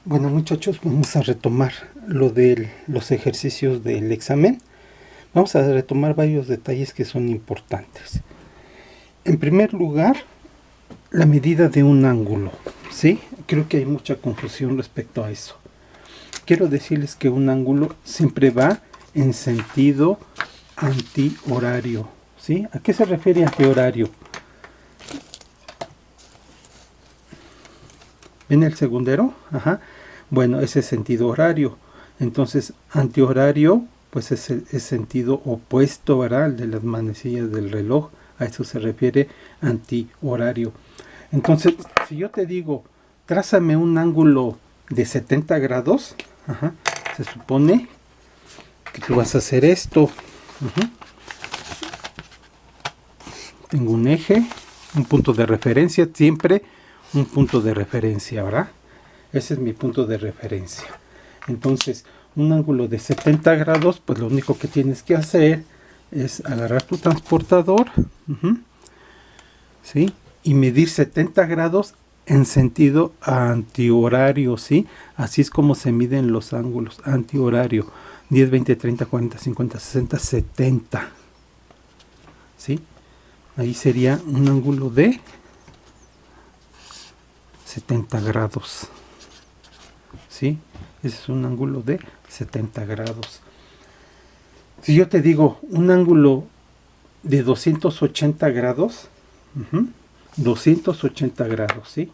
Bueno, muchachos, vamos a retomar lo de los ejercicios del examen. Vamos a retomar varios detalles que son importantes. En primer lugar, la medida de un ángulo, ¿sí? Creo que hay mucha confusión respecto a eso. Quiero decirles que un ángulo siempre va en sentido antihorario, ¿sí? ¿A qué se refiere antihorario? ¿Ven el segundero? Ajá. Bueno, ese es sentido horario. Entonces, antihorario, pues es el sentido opuesto, ¿verdad? Al de las manecillas del reloj. A eso se refiere antihorario. Entonces, si yo te digo, trázame un ángulo de 70 grados, ajá, se supone que tú vas a hacer esto. Tengo un eje, un punto de referencia, siempre un punto de referencia, ¿verdad? Ese es mi punto de referencia. Entonces, un ángulo de 70 grados, pues lo único que tienes que hacer es agarrar tu transportador, ¿sí? Y medir 70 grados en sentido antihorario, ¿sí? Así es como se miden los ángulos, antihorario. 10, 20, 30, 40, 50, 60, 70. ¿Sí? Ahí sería un ángulo de 70 grados. ¿Sí? Ese es un ángulo de 70 grados. Si yo te digo un ángulo de 280 grados, 280 grados, ¿sí?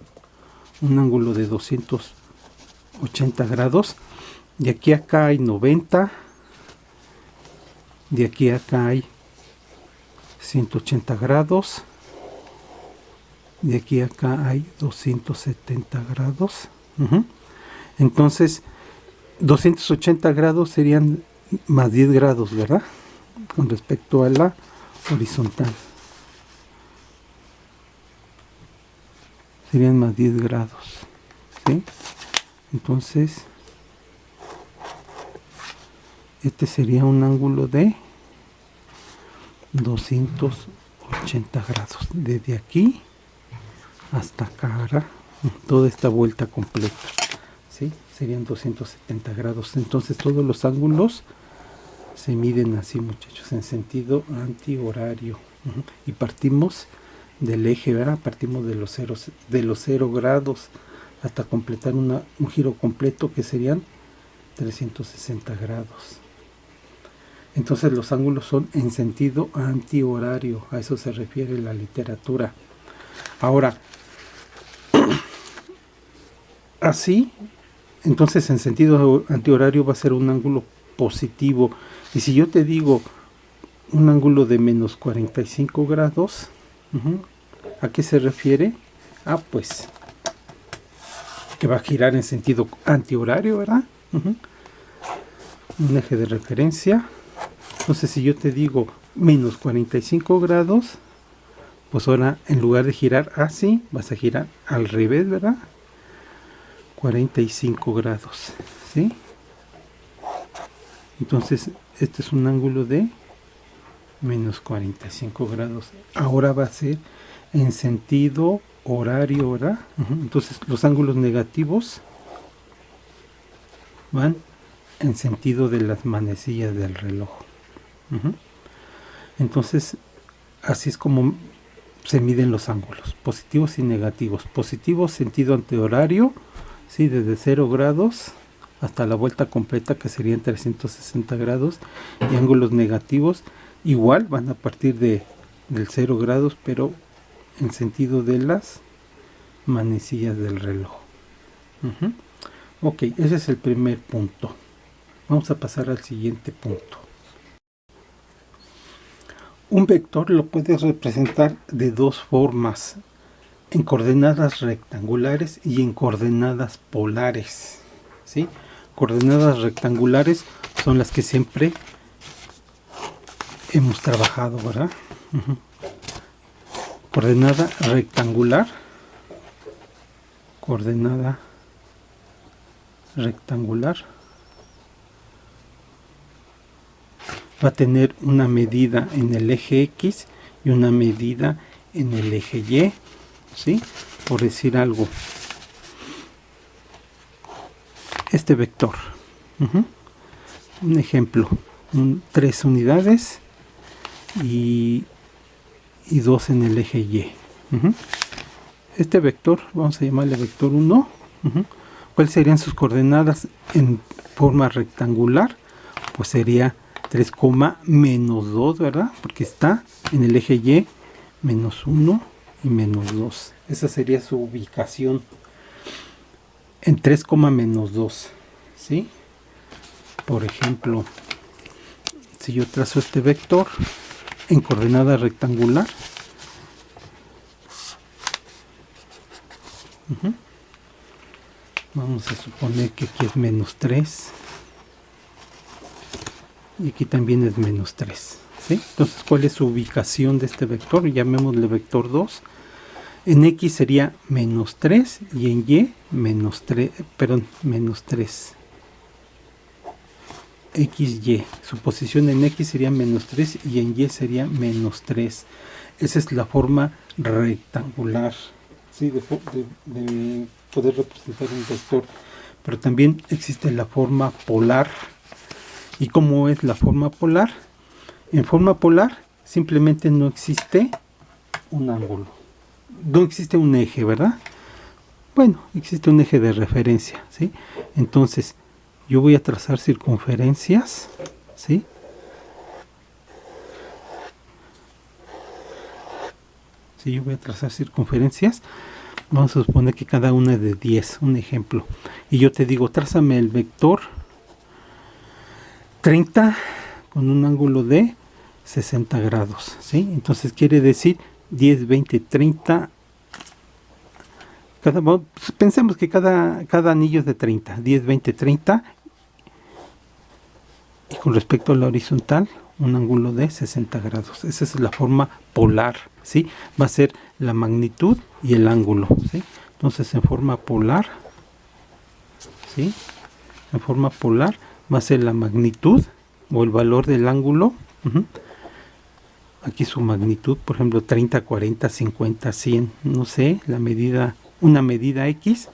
Un ángulo de 280 grados. De aquí a acá hay 90. De aquí a acá hay 180 grados. De aquí a acá hay 270 grados. Entonces, 280 grados serían más 10 grados, ¿verdad? Con respecto a la horizontal. Serían más 10 grados, ¿sí? Entonces, este sería un ángulo de 280 grados. Desde aquí hasta acá, ¿verdad? Toda esta vuelta completa, ¿sí? Serían 270 grados. Entonces, todos los ángulos se miden así, muchachos, en sentido antihorario. Y partimos del eje, ¿verdad? Partimos de los 0 grados hasta completar un giro completo que serían 360 grados. Entonces los ángulos son en sentido antihorario, a eso se refiere la literatura. Ahora, así, entonces en sentido antihorario va a ser un ángulo positivo. Y si yo te digo un ángulo de menos 45 grados, ¿a qué se refiere? Ah, pues que va a girar en sentido antihorario, ¿verdad? Un eje de referencia. Entonces, si yo te digo menos 45 grados, pues ahora en lugar de girar así, vas a girar al revés, ¿verdad? 45 grados, ¿sí? Entonces, este es un ángulo de menos 45 grados. Ahora va a ser en sentido horario, ¿verdad? Entonces, los ángulos negativos van en sentido de las manecillas del reloj. Entonces, así es como se miden los ángulos, positivos y negativos. Positivos, sentido antihorario, ¿sí? Desde 0 grados hasta la vuelta completa, que serían 360 grados. Y ángulos negativos, igual, van a partir del 0 grados, pero en sentido de las manecillas del reloj. Ok, ese es el primer punto. Vamos a pasar al siguiente punto. Un vector lo puedes representar de dos formas, en coordenadas rectangulares y en coordenadas polares, ¿sí? Coordenadas rectangulares son las que siempre hemos trabajado, ¿verdad? Coordenada rectangular, coordenada rectangular va a tener una medida en el eje X y una medida en el eje Y, ¿sí? Por decir algo. este vector. Un ejemplo, 3 unidades y 2 en el eje Y. Este vector, vamos a llamarle vector 1. ¿Cuáles serían sus coordenadas en forma rectangular? Pues sería 3, menos 2, ¿verdad? Porque está en el eje Y, menos 1 y menos 2. Esa sería su ubicación en 3, menos 2, ¿sí? Por ejemplo, si yo trazo este vector en coordenada rectangular, vamos a suponer que aquí es menos 3 y aquí también es menos 3, ¿sí? Entonces, ¿cuál es su ubicación de este vector? Llamémosle vector 2. En X sería menos 3 y en Y menos 3, menos 3. XY, su posición en X sería menos 3 y en Y sería menos 3. Esa es la forma rectangular, ¿sí? de poder representar un vector. Pero también existe la forma polar. ¿Y cómo es la forma polar? En forma polar simplemente no existe un ángulo. No existe un eje, ¿verdad? Bueno, existe un eje de referencia, ¿sí? Entonces, yo voy a trazar circunferencias, ¿sí? Si yo voy a trazar circunferencias, vamos a suponer que cada una es de 10, un ejemplo. Y yo te digo, trázame el vector 30 con un ángulo de 60 grados, ¿sí? Entonces quiere decir 10, 20, 30. Pensemos que cada anillo es de 30, 10, 20, 30. Y con respecto a la horizontal, un ángulo de 60 grados. Esa es la forma polar, ¿sí? Va a ser la magnitud y el ángulo, ¿sí? Entonces, en forma polar, ¿sí? En forma polar va a ser la magnitud o el valor del ángulo. Aquí su magnitud, por ejemplo, 30, 40, 50, 100, no sé, la medida, una medida X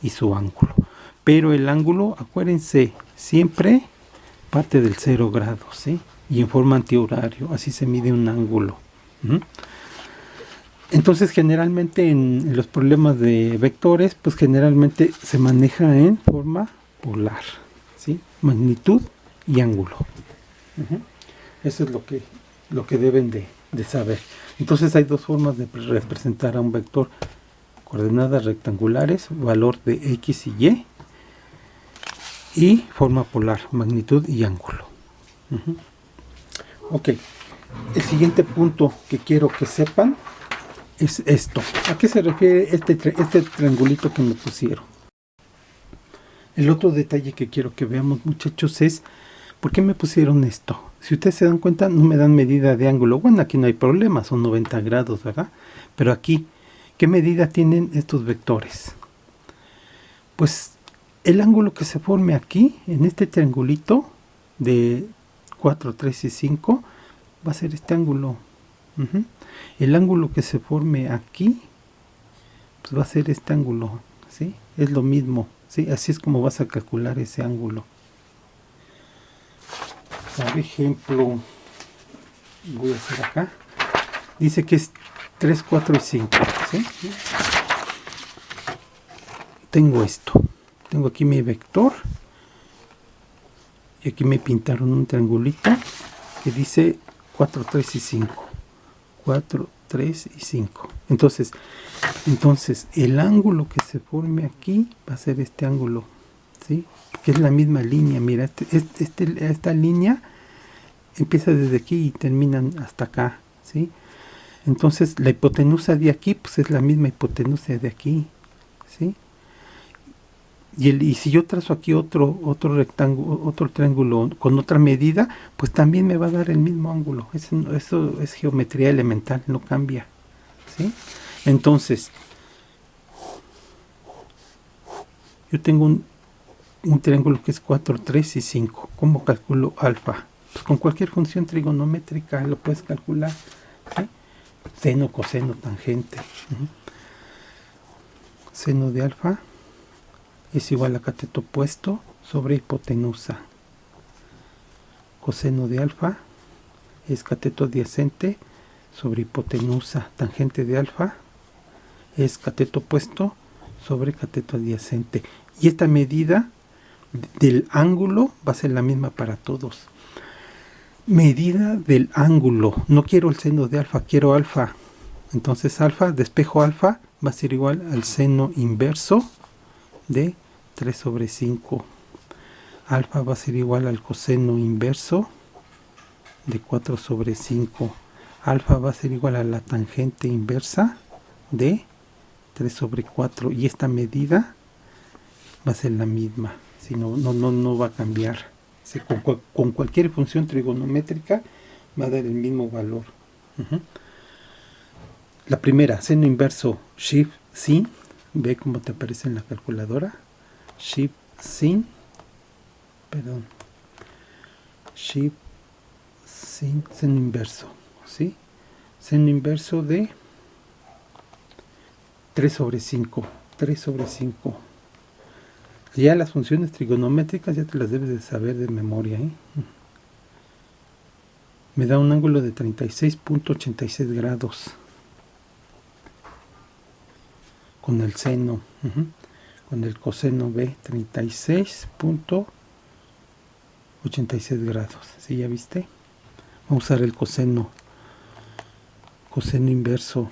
y su ángulo. Pero el ángulo, acuérdense, siempre parte del 0 grados, ¿sí? Y en forma antihorario, así se mide un ángulo. Entonces, generalmente en los problemas de vectores, pues generalmente se maneja en forma polar, ¿sí? Magnitud y ángulo. Eso es lo que deben de saber. Entonces hay dos formas de representar a un vector: coordenadas rectangulares, valor de X y Y forma polar, magnitud y ángulo. Ok, el siguiente punto que quiero que sepan es esto. ¿A qué se refiere este triangulito que me pusieron? El otro detalle que quiero que veamos, muchachos, es ¿por qué me pusieron esto? Si ustedes se dan cuenta, no me dan medida de ángulo. Bueno, aquí no hay problema, son 90 grados, ¿verdad? Pero aquí, ¿qué medida tienen estos vectores? Pues el ángulo que se forme aquí, en este triangulito de 4, 3 y 5, va a ser este ángulo. El ángulo que se forme aquí, pues va a ser este ángulo, ¿sí? Es lo mismo, ¿sí? Así es como vas a calcular ese ángulo. Por ejemplo, voy a hacer acá, dice que es 3, 4 y 5, ¿sí? Tengo esto, tengo aquí mi vector y aquí me pintaron un triangulito que dice 4, 3 y 5. 4, 3 y 5. Entonces el ángulo que se forme aquí va a ser este ángulo, ¿sí? Que es la misma línea. Mira, esta línea empieza desde aquí y termina hasta acá, ¿sí? Entonces la hipotenusa de aquí pues es la misma hipotenusa de aquí, ¿sí? Y si yo trazo aquí otro rectángulo, otro triángulo con otra medida, pues también me va a dar el mismo ángulo. Eso es geometría elemental, no cambia, ¿sí? Entonces, yo tengo un triángulo que es 4, 3 y 5. ¿Cómo calculo alfa? Pues con cualquier función trigonométrica lo puedes calcular, ¿sí? Seno, coseno, tangente. Seno de alfa es igual a cateto opuesto sobre hipotenusa. Coseno de alfa es cateto adyacente sobre hipotenusa. Tangente de alfa es cateto opuesto sobre cateto adyacente. Y esta medida del ángulo va a ser la misma para todos. Medida del ángulo. No quiero el seno de alfa, quiero alfa. Entonces alfa, despejo alfa, va a ser igual al seno inverso de 3 sobre 5. Alfa va a ser igual al coseno inverso de 4 sobre 5. Alfa va a ser igual a la tangente inversa de 3 sobre 4. Y esta medida va a ser la misma. Si no va a cambiar. Si con cualquier función trigonométrica va a dar el mismo valor. La primera, seno inverso shift sin. Ve cómo te aparece en la calculadora. Shift sin. Shift sin seno inverso. ¿Sí? Seno inverso de 3 sobre 5. 3 sobre 5. Ya las funciones trigonométricas ya te las debes de saber de memoria. Me da un ángulo de 36.86 grados. Con el seno. Con el coseno B, 36.86 grados. ¿Sí? ¿Ya viste? Vamos a usar el coseno. Coseno inverso.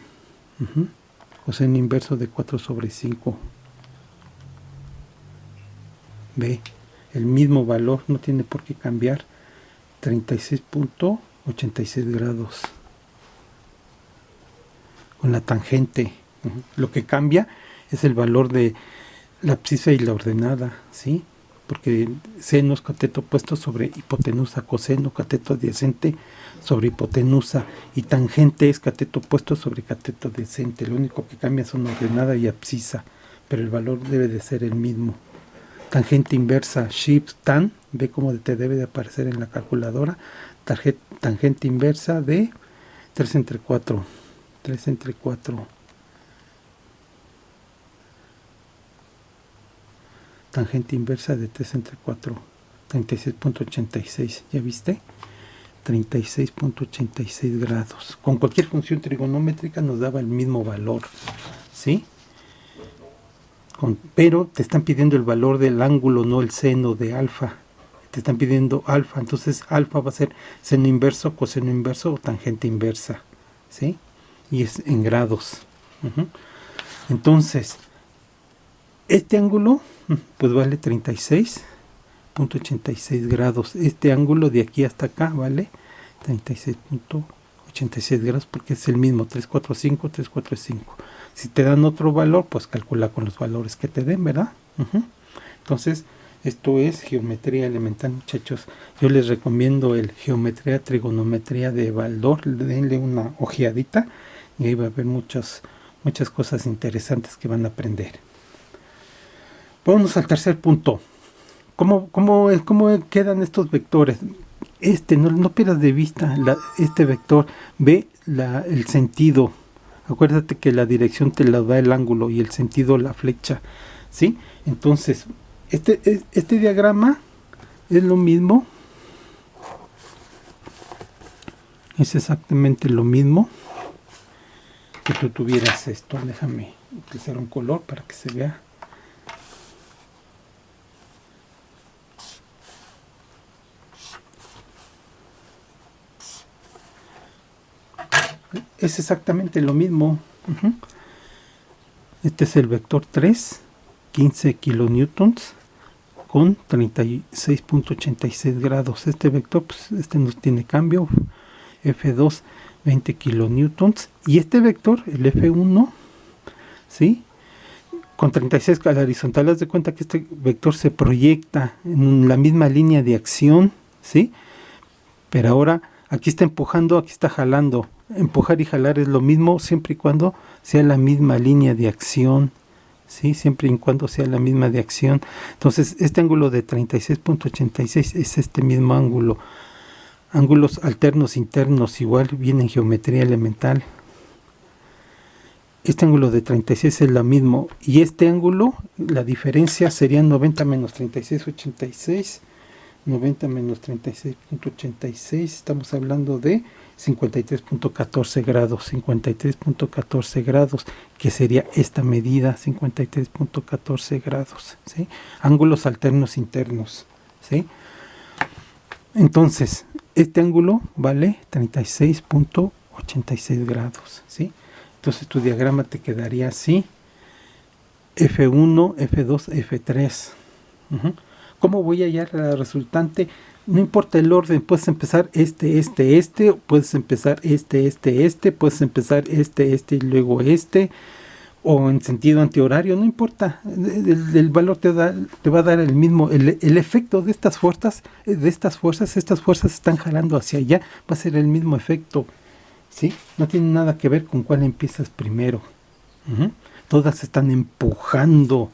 Coseno inverso de 4 sobre 5. Ve, el mismo valor, no tiene por qué cambiar. 36.86 grados. Con la tangente. Lo que cambia es el valor de la abscisa y la ordenada, ¿sí? Porque seno es cateto opuesto sobre hipotenusa, coseno cateto adyacente sobre hipotenusa, y tangente es cateto opuesto sobre cateto adyacente. Lo único que cambia son ordenada y abscisa, pero el valor debe de ser el mismo. Tangente inversa, shift tan, ve cómo te debe de aparecer en la calculadora. Tangente inversa de 3 entre 4. 3 entre 4. Tangente inversa de 3 entre 4. 36.86. ¿Ya viste? 36.86 grados. Con cualquier función trigonométrica nos daba el mismo valor. ¿Sí? Pero te están pidiendo el valor del ángulo, no el seno de alfa. Te están pidiendo alfa. Entonces alfa va a ser seno inverso, coseno inverso o tangente inversa. ¿Sí? Y es en grados. Entonces, este ángulo pues vale 36.86 grados. Este ángulo de aquí hasta acá vale 36.86 grados porque es el mismo, 345, 345. Si te dan otro valor, pues calcula con los valores que te den, ¿verdad? Entonces, esto es geometría elemental, muchachos. Yo les recomiendo el geometría, trigonometría de Baldor. Denle una ojeadita y ahí va a haber muchas cosas interesantes que van a aprender. Vámonos al tercer punto. ¿Cómo quedan estos vectores? No pierdas de vista este vector. Ve el sentido. Acuérdate que la dirección te la da el ángulo y el sentido la flecha. ¿Sí? Entonces, este diagrama es lo mismo. Es exactamente lo mismo que tú tuvieras esto. Déjame utilizar un color para que se vea. Es exactamente lo mismo. Este es el vector 3, 15 kilonewtons con 36.86 grados. Este vector, pues, no tiene cambio. F2, 20 kilonewtons. Y este vector, el F1, ¿sí? Con 36 a la horizontal. Haz de cuenta que este vector se proyecta en la misma línea de acción, ¿sí? Pero ahora aquí está empujando, aquí está jalando. Empujar y jalar es lo mismo siempre y cuando sea la misma línea de acción, ¿sí? Siempre y cuando sea la misma de acción. Entonces, este ángulo de 36.86 es este mismo ángulo. Ángulos alternos internos igual viene en geometría elemental. este ángulo de 36 es lo mismo, y este ángulo, la diferencia sería 90 menos 36,86, 90 menos 36,86, estamos hablando de 53,14 grados, 53,14 grados, que sería esta medida, 53,14 grados, ¿sí? Ángulos alternos internos, ¿sí? Entonces, este ángulo vale 36,86 grados, ¿sí? Entonces tu diagrama te quedaría así, F1, F2, F3. ¿Cómo voy a hallar la resultante? No importa el orden, puedes empezar puedes empezar puedes empezar y luego o en sentido antihorario, no importa. El valor te va a dar el mismo, el efecto de estas fuerzas, estas fuerzas están jalando hacia allá, va a ser el mismo efecto, ¿sí? No tiene nada que ver con cuál empiezas primero. Todas están empujando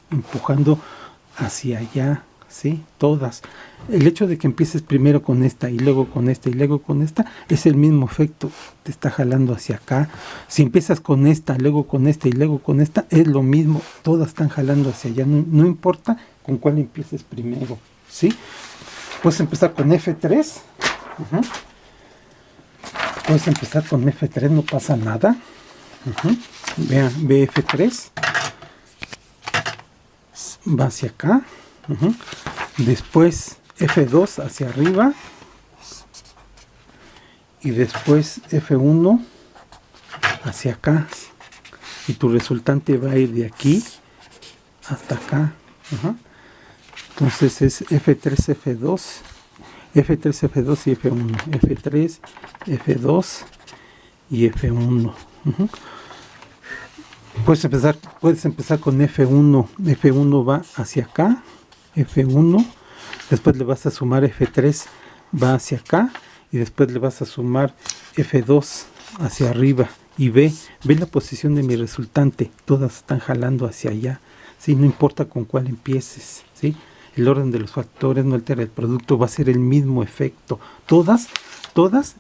hacia allá, ¿sí? Todas. El hecho de que empieces primero con esta y luego con esta y luego con esta es el mismo efecto, te está jalando hacia acá. Si empiezas con esta, luego con esta y luego con esta, es lo mismo, todas están jalando hacia allá, no importa con cuál empieces primero, ¿sí? Puedes empezar con F3, puedes empezar con F3, no pasa nada. Vean, F3 va hacia acá. Después F2 hacia arriba y después F1 hacia acá, y tu resultante va a ir de aquí hasta acá. Entonces es F3, F2, F3, F2 y F1, F3, F2 y F1. Puedes empezar con F1, F1 va hacia acá, F1, después le vas a sumar F3, va hacia acá, y después le vas a sumar F2 hacia arriba, y ve la posición de mi resultante, todas están jalando hacia allá, ¿sí? No importa con cuál empieces, ¿sí? El orden de los factores no altera el producto, va a ser el mismo efecto, todas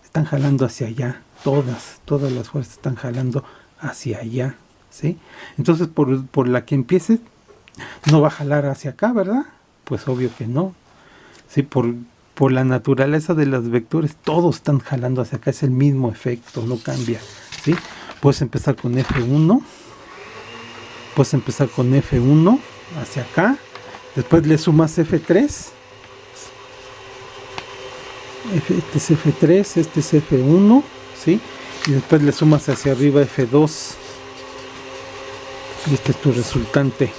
están jalando hacia allá, todas las fuerzas están jalando hacia allá, ¿sí? Entonces por la que empieces no va a jalar hacia acá, ¿verdad? Pues obvio que no, ¿sí? Por la naturaleza de los vectores todos están jalando hacia acá, es el mismo efecto, no cambia, ¿sí? Puedes empezar con F1, hacia acá, después le sumas F3, este es F3, este es F1, ¿sí? Y después le sumas hacia arriba F2, y este es tu resultante,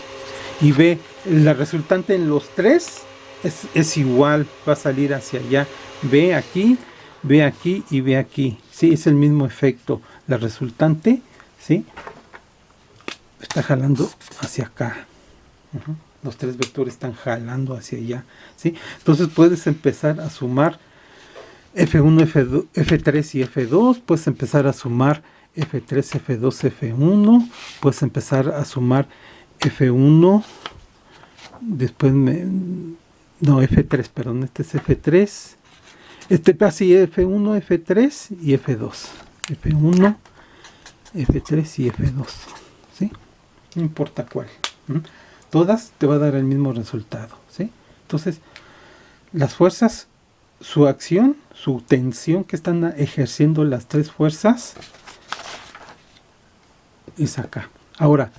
y ve, la resultante en los tres es igual, va a salir hacia allá, ve aquí y ve aquí, ¿sí? Es el mismo efecto, la resultante, ¿sí? Está jalando hacia acá, los tres vectores están jalando hacia allá, ¿sí? Entonces puedes empezar a sumar F1, F2, F3 y F2, puedes empezar a sumar F3, F2, F1, puedes empezar a sumar F1, después F3, perdón, este es F3, así F1, F3 y F2, F1, F3 y F2, ¿sí? No importa cuál, todas te va a dar el mismo resultado, ¿sí? Entonces, las fuerzas, su acción, su tensión que están ejerciendo las tres fuerzas es acá. Ahora,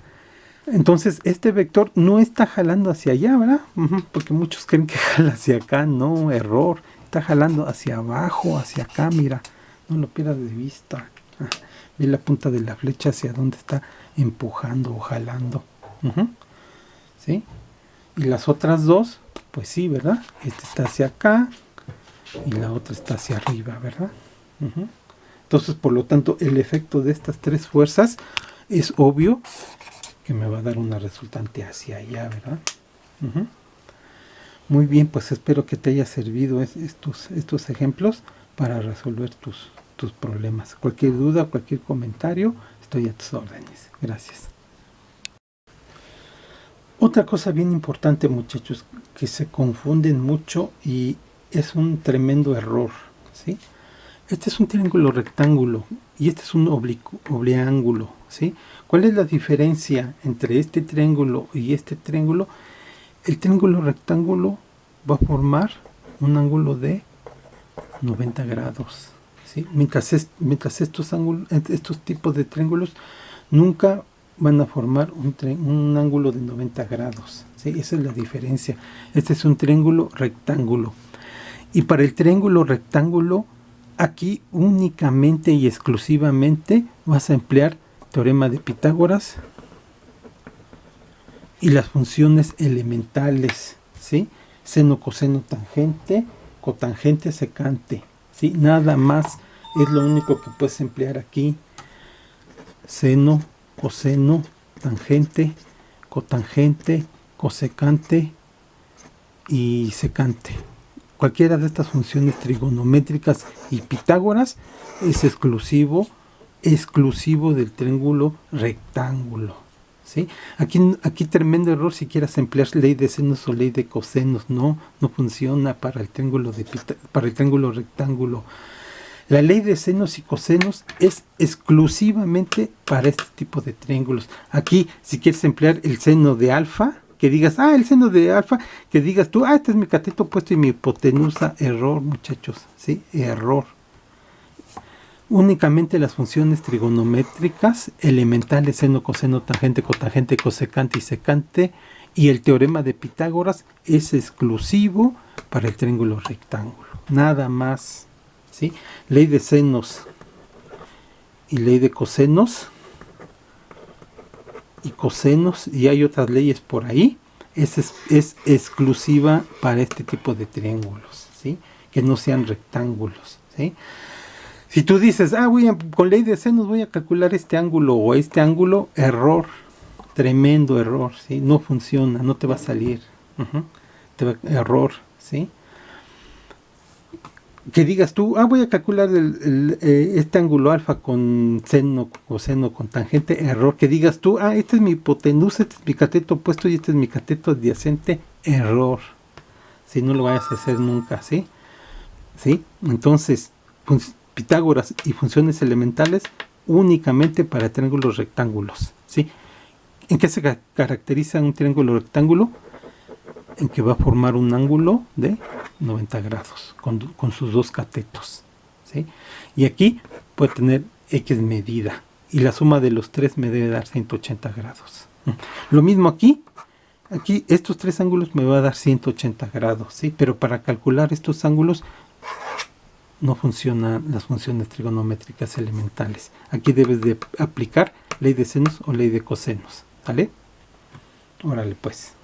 entonces este vector no está jalando hacia allá, ¿verdad? Porque muchos creen que jala hacia acá, no, error. Está jalando hacia abajo, hacia acá, mira, no lo pierdas de vista. Ve la punta de la flecha hacia donde está empujando o jalando. ¿Sí? Y las otras dos, pues sí, ¿verdad? Esta está hacia acá y la otra está hacia arriba, ¿verdad? Entonces, por lo tanto, el efecto de estas tres fuerzas es obvio que me va a dar una resultante hacia allá, ¿verdad? Muy bien, pues espero que te haya servido estos ejemplos para resolver tus problemas. Cualquier duda, cualquier comentario, estoy a tus órdenes. Gracias. Otra cosa bien importante, muchachos, que se confunden mucho y es un tremendo error, ¿sí? Este es un triángulo rectángulo y este es un obliángulo, ¿sí? ¿Cuál es la diferencia entre este triángulo y este triángulo? El triángulo rectángulo va a formar un ángulo de 90 grados, ¿sí? Mientras estos tipos de triángulos nunca van a formar un ángulo de 90 grados, ¿sí? Esa es la diferencia. Este es un triángulo rectángulo. Y para el triángulo rectángulo, aquí únicamente y exclusivamente vas a emplear teorema de Pitágoras y las funciones elementales, ¿sí? Seno, coseno, tangente, cotangente, secante, ¿sí? Nada más es lo único que puedes emplear aquí. Seno, coseno, tangente, cotangente, cosecante y secante. Cualquiera de estas funciones trigonométricas y Pitágoras es exclusivo del triángulo rectángulo, ¿sí? Aquí tremendo error si quieras emplear ley de senos o ley de cosenos. No funciona para el triángulo rectángulo. La ley de senos y cosenos es exclusivamente para este tipo de triángulos. Aquí, si quieres emplear el seno de alfa, que digas, el seno de alfa, que digas tú, este es mi cateto opuesto y mi hipotenusa. Error, muchachos, ¿sí? Error. Únicamente las funciones trigonométricas elementales, seno, coseno, tangente, cotangente, cosecante y secante, y el teorema de Pitágoras es exclusivo para el triángulo rectángulo. Nada más, ¿sí? Ley de senos y ley de cosenos y cosenos, y hay otras leyes por ahí, es exclusiva para este tipo de triángulos, ¿sí? Que no sean rectángulos, ¿sí? Si tú dices, con ley de senos voy a calcular este ángulo o este ángulo, error, tremendo error, ¿sí? No funciona, no te va a salir, error, ¿sí? Que digas tú, voy a calcular este ángulo alfa con seno, coseno, con tangente, error. Que digas tú, este es mi hipotenusa, este es mi cateto opuesto y este es mi cateto adyacente, error. Si no lo vayas a hacer nunca, ¿sí? ¿Sí? Entonces, Pitágoras y funciones elementales únicamente para triángulos rectángulos, ¿sí? ¿En qué se caracteriza un triángulo rectángulo? En que va a formar un ángulo de 90 grados con sus dos catetos, ¿sí? Y aquí puede tener X medida y la suma de los tres me debe dar 180 grados. Lo mismo aquí estos tres ángulos me va a dar 180 grados, ¿sí? Pero para calcular estos ángulos no funcionan las funciones trigonométricas elementales. Aquí debes de aplicar ley de senos o ley de cosenos, ¿vale? Órale pues.